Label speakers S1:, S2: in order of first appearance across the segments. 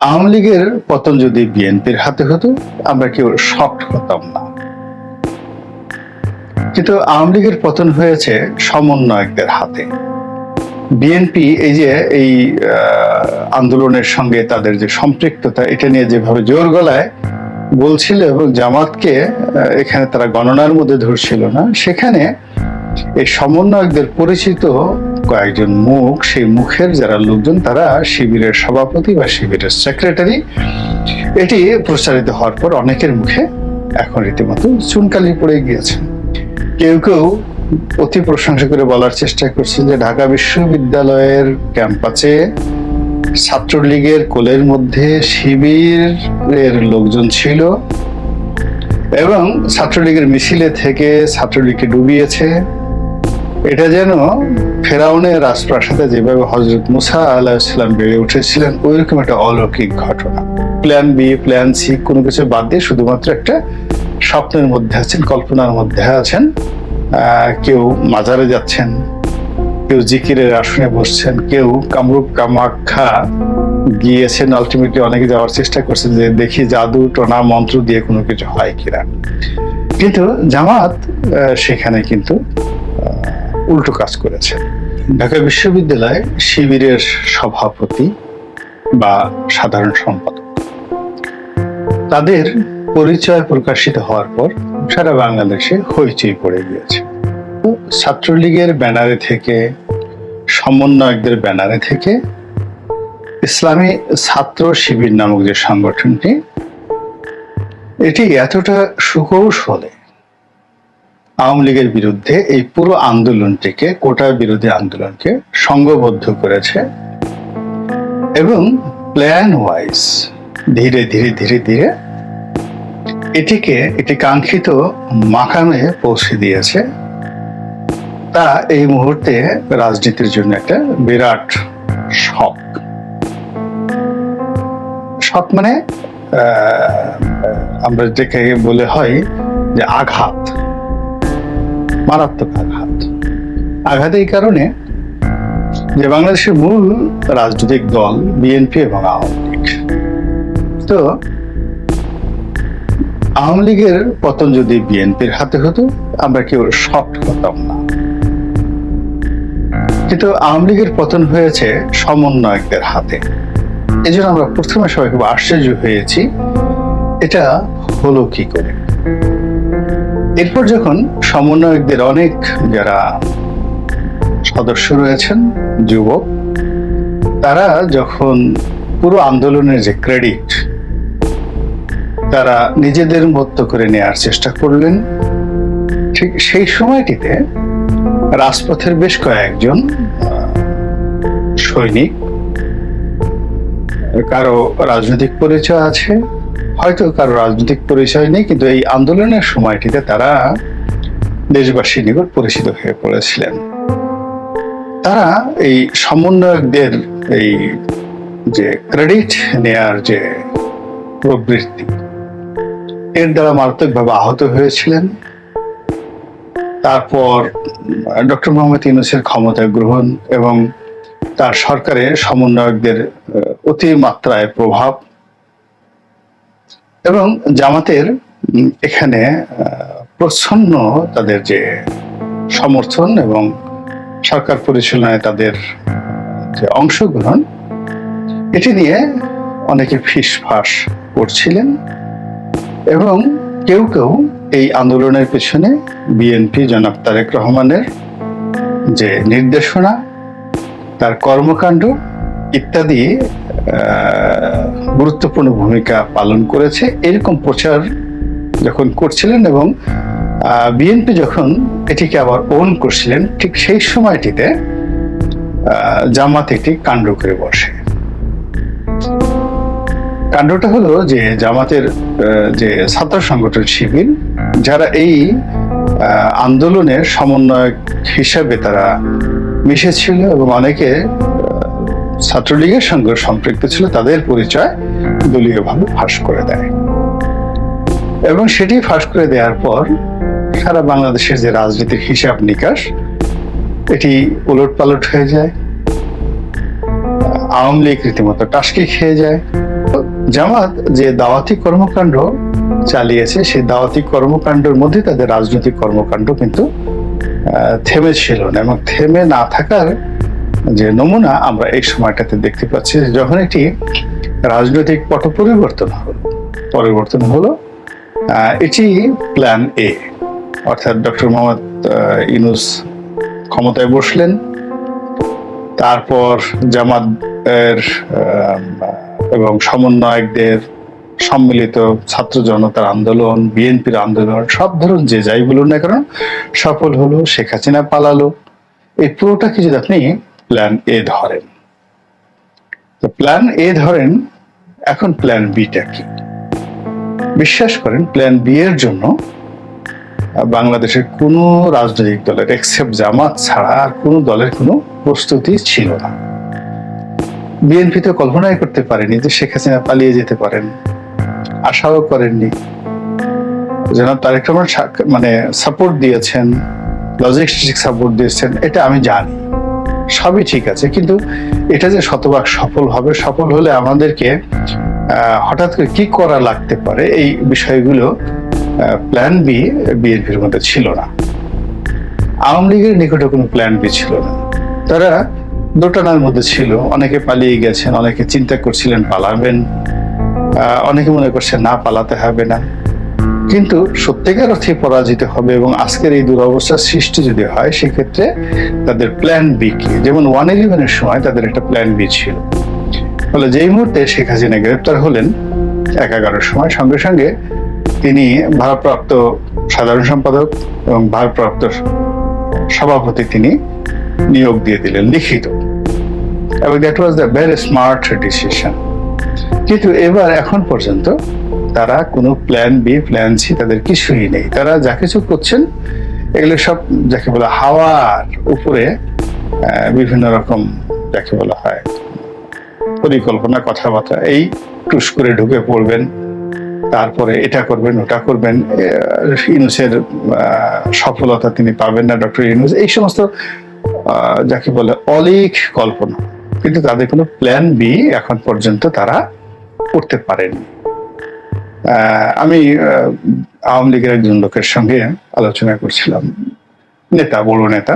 S1: আওয়ামী লীগের পতন যদি বিএনপির হাতে হতো আমরা কেউ শকড হতাম না, কিন্তু আওয়ামী লীগের পতন হয়েছে সমন্বয়কদের হাতে। বিএনপি এই আন্দোলনের সঙ্গে তাদের যে সম্পৃক্ততা, এটা নিয়ে যেভাবে জোর গলায় বলছিল এবং জামাতকে এখানে তারা গণনার মধ্যে ধরছিল না, সেখানে এই সমন্বয়কদের পরিচিত কয়েকজন মুখ, সেই মুখের যারা লোকজন তারা শিবিরের সভাপতি বা শিবিরের সেক্রেটারি, এটি প্রচারিত হওয়ার পর অনেকের মুখে এখন রীতিমতো চুনকালি পড়ে গিয়েছে। কেউ কেউ অতি প্রশংসা করে বলার চেষ্টা করছে যে ঢাকা বিশ্ববিদ্যালয়ের ক্যাম্পাসে ছাত্রলীগের কোলের মধ্যে শিবিরের লোকজন ছিল এবং ছাত্রলীগের মিছিলে থেকে ছাত্রলীগকে ডুবিয়েছে। এটা যেন ফেরাউনের রাজপ্রাসাদে যেভাবে হযরত মুসা আলাইহিসসালাম বেড়ে উঠেছিলেন ওইরকম একটা অলৌকিক ঘটনা। প্ল্যান বি, প্ল্যান সি কোনো কিছু বাদ দিয়ে শুধুমাত্র একটা স্বপ্নের মধ্যে আছেন, কল্পনার মধ্যে আছেন। কেউ মাজারে যাচ্ছেন, কেউ জিকিরের আসনে বসছেন, কেউ কামরূপ কামাখ্যা গিয়েছেন। আলটিমেটলি অনেকে যাওয়ার চেষ্টা করছেন যে দেখি জাদু টোনা মন্ত্র দিয়ে কোনো কিছু হয় কিনা, কিন্তু জামাত সেখানে কিন্তু উল্টো কাজ করেছে। ঢাকা বিশ্ববিদ্যালয় শিবিরের সভাপতি বা সাধারণ সম্পাদক, তাদের পরিচয় প্রকাশিত হওয়ার পর সারা বাংলাদেশে হইচই পড়ে গিয়েছে। ছাত্রলীগের ব্যানারে থেকে, সমন্বয়কদের ব্যানারে থেকে ইসলামী ছাত্র শিবির নামক যে সংগঠনটি, এটি এতটা সুকৌশলে আওয়ামী লীগের বিরুদ্ধে এই পুরো আন্দোলনটিকে, কোটা বিরোধী আন্দোলনকে সংঘবদ্ধ করেছে এবং প্ল্যান ওয়াইজ ধীরে ধীরে ধীরে ধীরে এটিকে একটি কাঙ্ক্ষিত মাকামে পৌঁছে দিয়েছে। তা এই মুহূর্তে রাজনীতির জন্য একটা বিরাট শক। শক মানে আমরা যেটাকে বলে হয় যে আঘাত, মারাত্মক আঘাত। আঘাত এই কারণে যে বাংলাদেশের মূল রাজনৈতিক দল বিএনপি এবং আওয়ামী লীগ, তো আওয়ামী লীগের পতন যদি বিএনপির হাতে হতো আমরা কেউ শকড হতাম না, কিন্তু আওয়ামী লীগের পতন হয়েছে সমন্বয়কদের হাতে। এই জন্য আমরা প্রথমে সবাই খুব আশ্চর্য হয়েছি, এটা হলো কি করে। এরপর যখন সমন্বয়কদের অনেক যারা সদস্য রয়েছেন, যুবক, তারা যখন পুরো আন্দোলনের যে ক্রেডিট তারা নিজেদের মতো করে নেয়ার চেষ্টা করলেন, ঠিক সেই সময়টিতে রাজপথের বেশ কয়েকজন সৈনিক, কারো রাজনৈতিক পরিচয় আছে, হয়তো কারো রাজনৈতিক পরিচয় নেই, কিন্তু এই আন্দোলনের সময়টিতে তারা দেশবাসীর নিকট পরিচিত হয়ে পড়েছিলেন। তারা এই সমন্বয়কদের এই যে ক্রেডিট নেয়ার যে প্রবৃত্তি, এর দ্বারা মারাত্মকভাবে আহত হয়েছিলেন। তারপর ডক্টর মোহাম্মদ ইউনূসের ক্ষমতা গ্রহণ এবং তার সরকারের সমন্বয়কদের অতিমাত্রায় প্রভাব এবং জামাতের এখানে প্রচ্ছন্ন তাদের যে সমর্থন এবং সরকার পরিচালনায় তাদের যে অংশগ্রহণ, এটি নিয়ে অনেকে ফিসফাস করছিলেন এবং কেউ কেউ এই আন্দোলনের পেছনে বিএনপি জনাব তারেক রহমানের যে নির্দেশনা, তার কর্মকাণ্ড ইত্যাদি গুরুত্বপূর্ণ ভূমিকা পালন করেছে এরকম প্রচার যখন করছিলেন এবং বিএনপি যখন এটিকে আবার ওন করছিলেন, ঠিক সেই সময়টিতে জামাত একটি কাণ্ড করে বসে। কাণ্ডটা হলো যে জামাতের যে ছাত্র সংগঠন শিবির, যারা এই আন্দোলনের সমন্বয়ক হিসাবে তারা মিশেছিল এবং অনেকে ছাত্রলীগের সঙ্গে সম্পৃক্ত ছিল, তাদের পরিচয় দলীয়ভাবে ফাঁস করে দেয় এবং সেটি ফাঁস করে দেওয়ার পর সারা বাংলাদেশের যে রাজনীতির হিসাব নিকাশ, এটি উলটপালট হয়ে যায়। আওয়ামী লীগ রীতিমতো টাসকি খেয়ে যায়। তো জামাত যে দাওয়াতি কর্মকাণ্ড চালিয়েছে, সেই দাওয়াতি কর্মকাণ্ডের মধ্যে তাদের রাজনৈতিক কর্মকাণ্ড কিন্তু থেমে ছিল না, এবং থেমে না থাকার যে নমুনা আমরা এই সময়টাতে দেখতে পাচ্ছি। যখন একটি রাজনৈতিক পট পরিবর্তন হলো, এটি প্ল্যান এ, অর্থাৎ ডক্টর মোহাম্মদ ইউনূস ক্ষমতায় বসলেন। তারপর জামাত এর এবং সমন্বয়কদের সম্মিলিত ছাত্র জনতার আন্দোলন, বিএনপির আন্দোলন, সব ধরুন যে যাই বলুন না কারণ সফল হলো। শেখ হাসিনা পালালো। এই পুরোটাকে যদি আপনি প্ল্যান এ ধরেন, তো প্ল্যান এ ধরেন, এখন প্ল্যান বিটা কি? বিশ্বাস করেন, প্ল্যান বি এর জন্য বাংলাদেশের কোনো রাজনৈতিক দলের এক্সেপ্ট জামাত ছাড়া আর কোনো দলের কোনো প্রস্তুতি ছিল না। বিএনপি তো কল্পনাই করতে পারেনি যে শেখ হাসিনা পালিয়ে যেতে পারেন, আশাও করেননি। জনাব তারেক রহমান মানে সাপোর্ট দিয়েছেন, লজিস্টিক সাপোর্ট দিয়েছেন, এটা আমি জানি, সবই ঠিক আছে। কিন্তু এটা যে শতভাগ সফল হবে, সফল হলে আমাদেরকে হঠাৎ করে কি করা লাগতে পারে, এই বিষয়গুলো প্ল্যান বি বিএনপির মধ্যে ছিল না। আওয়ামী লীগের নিকটে কোনো প্ল্যান বি ছিল না। তারা দোটানার মধ্যে ছিল। অনেকে পালিয়ে গেছেন, অনেকে চিন্তা করছিলেন পালাবেন, অনেকে মনে করছেন না পালাতে হবে না। কিন্তু সত্যিকার অর্থে পরাজিত হবে এবং আজকের এই দুরবস্থার সৃষ্টি যদি হয়, সেক্ষেত্রে তাদের প্ল্যান বি কি? যেমন 111-এর সময় তাদের একটা প্ল্যান বি ছিল। ফলে যেই মুহূর্তে শেখ হাসিনা গ্রেপ্তার হলেন 11-এর সময়, সঙ্গে সঙ্গে তিনি ভারপ্রাপ্ত সাধারণ সম্পাদক এবং ভারপ্রাপ্ত সভাপতি তিনি নিয়োগ দিয়ে দিলেন লিখিত, এবং that was the very smart decision. কিন্তু এবার এখন পর্যন্ত তারা কোনো প্ল্যান বি, প্ল্যান সি তাদের কিছুই নেই। তারা যা কিছু করছেন এগুলো সব যাকে বলা হাওয়ার উপরে বিভিন্ন রকম যাকে বলা হয় পরিকল্পনা, কথাবার্তা, এই টুস করে ঢুকে পড়বেন, তারপরে এটা করবেন ওটা করবেন, ইউনূসের সফলতা তিনি পাবেন না, ডক্টর ইউনূস, এই সমস্ত যাকে বলে অলীক কল্পনা। কিন্তু তাদের কোনো প্ল্যান বি এখন পর্যন্ত তারা করতে পারেনি। আমি আওয়ামী লীগের একজন লোকের সঙ্গে আলোচনা করছিলাম, নেতা, বড় নেতা।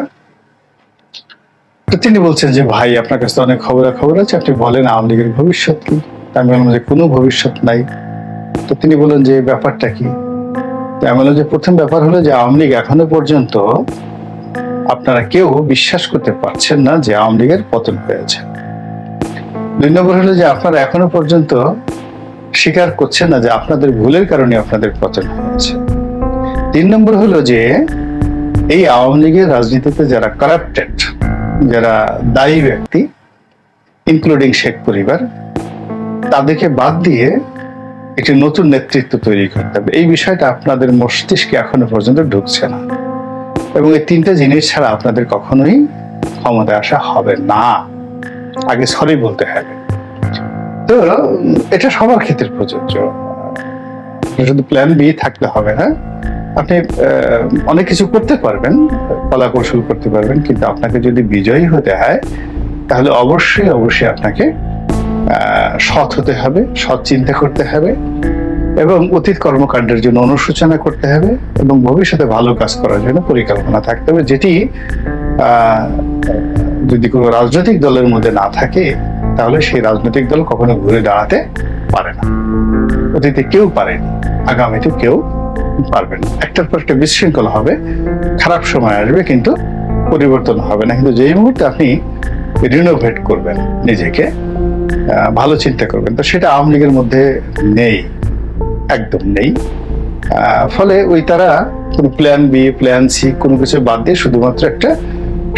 S1: তো তিনি বলছেন যে ভাই, আপনার কাছে অনেক খবর আছে, আপনি বলেন আওয়ামী লীগের ভবিষ্যৎ কি? আমি বললাম যে কোনো ভবিষ্যৎ নাই। তো তিনি বললেন যে ব্যাপারটা কি? আমি বললাম যে প্রথম ব্যাপার হলো যে আওয়ামী লীগ এখনো পর্যন্ত আপনারা কেউ বিশ্বাস করতে পারছেন না যে আওয়ামী লীগের পতন হয়েছে। 2 নম্বর হলো যে আপনারা এখনো পর্যন্ত স্বীকার করছেন না যে আপনাদের ভুলের কারণে আপনাদের পতন হয়েছে। 3 নম্বর হলো যে এই আওয়ামী লীগের রাজনীতিতে যারা কারাপ্টেড, যারা দায়ী ব্যক্তি, ইনক্লুডিং শেখ পরিবার, তাদেরকে বাদ দিয়ে একটি নতুন নেতৃত্ব তৈরি করতে হবে। এই বিষয়টা আপনাদের মস্তিষ্কে এখনো পর্যন্ত ঢুকছে না, এবং এই 3টা জিনিস ছাড়া আপনাদের কখনোই ক্ষমতায় আসা হবে না। আগে সরি বলতে হবে। তো এটা সবার ক্ষেত্রে প্রযোজ্য। শুধু প্ল্যান বি থাকলে হবে না। আপনি অনেক কিছু করতে পারবেন, কলা কৌশল করতে পারবেন, কিন্তু আপনাকে যদি বিজয়ী হতে হয় তাহলে অবশ্যই আপনাকে সৎ হতে হবে, সৎ চিন্তা করতে হবে, এবং অতীত কর্মকাণ্ডের জন্য অনুশোচনা করতে হবে, এবং ভবিষ্যতে ভালো কাজ করার জন্য পরিকল্পনা থাকতে হবে, যেটি যদি কোনো রাজনৈতিক দলের মধ্যে না থাকে তাহলে সেই রাজনৈতিক দল কখনো ঘুরে দাঁড়াতে পারে না। অতীতে কেউ পারেনি, আগামীতে কেউ পারবেন না। একটার পর একটা বিশৃঙ্খলা হবে, খারাপ সময় আসবে, কিন্তু পরিবর্তন হবে না। কিন্তু যেই মুহূর্তে আপনি রিনোভেট করবেন নিজেকে, ভালো চিন্তা করবেন, তো সেটা আওয়ামী লীগের মধ্যে নেই, একদম নেই। ফলে তারা কোনো প্ল্যান বি, প্ল্যান সি কোনো কিছু বাদ দিয়ে শুধুমাত্র একটা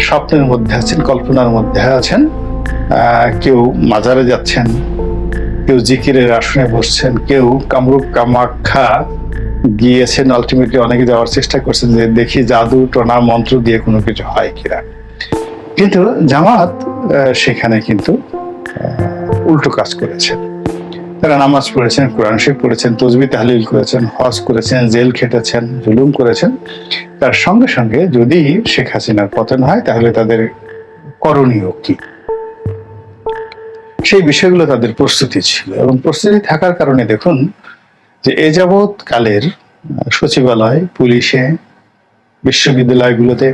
S1: স্বপ্নের মধ্যে আছেন, কল্পনার মধ্যে আছেন। কেউ মাজারে যাচ্ছেন, কেউ জিকিরের আসনে বসছেন, কেউ কামরূপ কামাখ্যা গিয়েছেন, আলটিমেটলি অনেকে যাওয়ার চেষ্টা করছেন যে দেখি জাদু টোনা মন্ত্র দিয়ে কোনো কিছু হয় কিনা। কিন্তু জামাত সেখানে কিন্তু উল্টো কাজ করেছেন। তারা নামাজ পড়েছেন, কোরআন শরীফ পড়েছেন, তসবিহ তাহলিল করেছেন, হজ করেছেন, জেল খেটেছেন, জুলুম করেছেন। তার সঙ্গে সঙ্গে যদি শেখ হাসিনার পতন হয় তাহলে তাদের করণীয় কি? সেই বিষয়গুলো তাদের প্রস্তুতি ছিল, এবং প্রস্তুতি থাকার কারণে দেখুন যে এ যাবৎ কালের সচিবালয়, পুলিশে, বিশ্ববিদ্যালয়গুলোতে,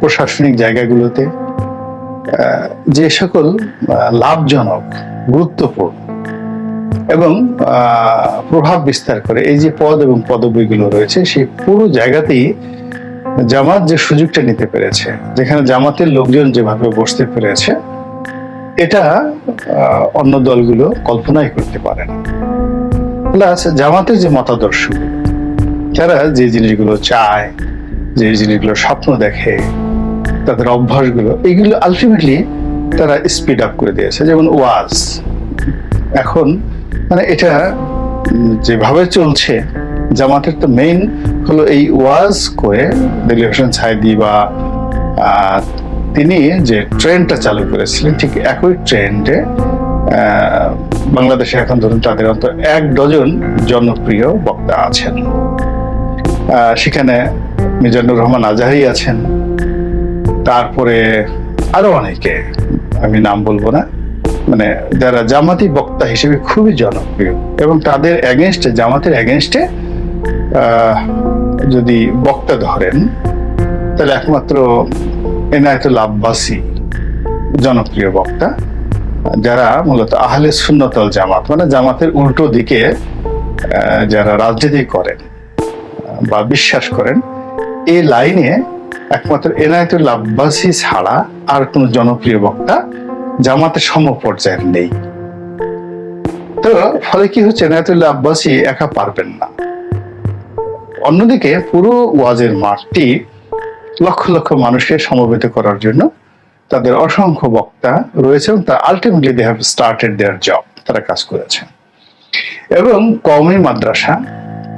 S1: প্রশাসনিক জায়গাগুলোতে যে সকল লাভজনক, গুরুত্বপূর্ণ এবং প্রভাব বিস্তার করে এই যে পদ এবং পদবিগুলো রয়েছে, সেই পুরো জায়গাতেই জামাত যে সুযোগটা নিতে পেরেছে, যেখানে জামাতের লোকজন যেভাবে বসতে পেরেছে, এটা অন্য দলগুলো কল্পনাই করতে পারে না। প্লাস জামাতের যে মতাদর্শ, তারা যে জিনিসগুলো চায়, যে জিনিসগুলো স্বপ্ন দেখে, তাদের অভ্যাসগুলো, এইগুলো আলটিমেটলি তারা স্পিড আপ করে দিয়েছে। যেমন ওয়াজ, এখন মানে এটা যেভাবে চলছে, জামাতের তো মেইন হলো এই ওয়াজ করে দেলোয়ার হোসেন সাঈদী বা তিনি যে ট্রেন্ডটা চালু করেছিলেন, ঠিক একই ট্রেন্ডে বাংলাদেশে এখন ধরুন তাদের অন্তত 1 ডজন জনপ্রিয় বক্তা আছেন। সেখানে মিজানুর রহমান আজাহারি আছেন, তারপরে আরো অনেকে, আমি নাম বলবো না, মানে যারা জামাতি বক্তা হিসেবে খুবই জনপ্রিয়, এবং তাদের এগেনস্টে, জামাতের এগেনস্টে যদি বক্তা ধরেন, তাহলে একমাত্র এনায়েতুল আব্বাসী জনপ্রিয় বক্তা, যারা মূলত আহলে সুন্নাত ওয়াল জামাত, মানে জামাতের উল্টো দিকে যারা রাজনীতি করেন বা বিশ্বাস করেন, এই লাইনে একমাত্র এনায়েতুল আব্বাসী ছাড়া আর কোন জনপ্রিয় বক্তা জামাতের সমপর্যায়ের নেই। তো ফলে কি হচ্ছে, এনায়েতুল্লাহ আব্বাসী একা পারবেন না। অন্যদিকে পুরো ওয়াজের মাঠটি লক্ষ লক্ষ মানুষকে সমবেত করার জন্য তাদের অসংখ্য বক্তা রয়েছে, এবং তারা ultimately they have started their job, তারা কাজ করেছে। এবং কওমি মাদ্রাসা,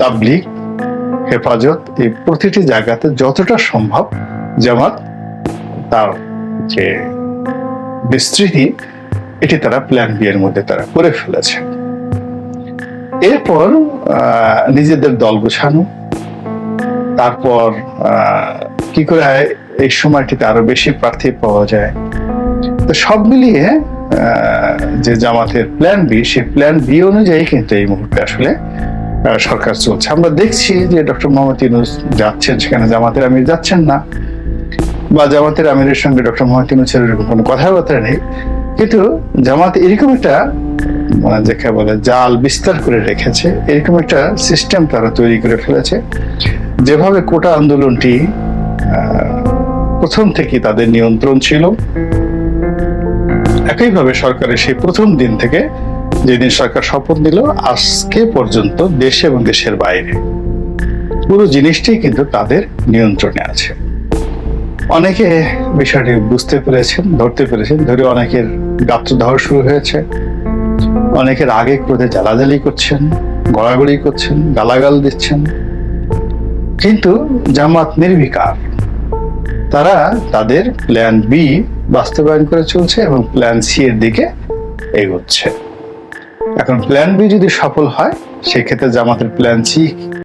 S1: তাবলিগ, হেফাজত, এই প্রতিটি জায়গাতে যতটা সম্ভব জামাত তার যে বিস্তৃতি, এটি তারা প্ল্যান বি এর মধ্যে তারা করে ফেলেছে। এরপর নিজেদের দল গোছানো, তারপর কি করে এই সময়টিতে আরো বেশি প্রার্থী পাওয়া যায়, তো সব মিলিয়ে যে জামাতের প্ল্যান বি, সেই প্ল্যান বি অনুযায়ী কিন্তু এই মুহূর্তে আসলে সরকার চলছে। আমরা দেখছি যে ডক্টর মোহাম্মদ ইউনূস যাচ্ছেন, সেখানে জামাতের আমির যাচ্ছেন না, বা জামাতের আমিরের সঙ্গে ডক্টর মোহাম্মদ ইউনূসের এরকম কোনো কথাবার্তা নেই। কিন্তু জামাত এরকম একটা মানে যাকে বলে জাল বিস্তার করে রেখেছে, এরকম একটা সিস্টেম তারা তৈরি করে ফেলেছে, যেভাবে কোটা আন্দোলনটি প্রথম থেকে তাদের নিয়ন্ত্রণ ছিল, একইভাবে সরকারের সেই প্রথম দিন থেকে, যেদিন সরকার শপথ নিল আজকে পর্যন্ত, দেশে এবং দেশের বাইরে পুরো জিনিসটি কিন্তু তাদের নিয়ন্ত্রণে আছে। অনেকে বিষয়টি বুঝতে পেরেছেন, ধরতে পেরেছেন, ধরে অনেকের গাত্রদাহ শুরু হয়েছে, অনেকের আগে ক্রোধে জ্বালাজালি করছেন, গড়াগড়ি করছেন, গালাগাল দিচ্ছেন, কিন্তু জামাত নির্বিকার, তারা তাদের প্ল্যান বি বাস্তবায়ন করে চলছে এবং প্ল্যান সি এর দিকে এগোচ্ছে। এখন প্ল্যান বি যদি সফল হয়, সেক্ষেত্রে জামাতের প্ল্যান সি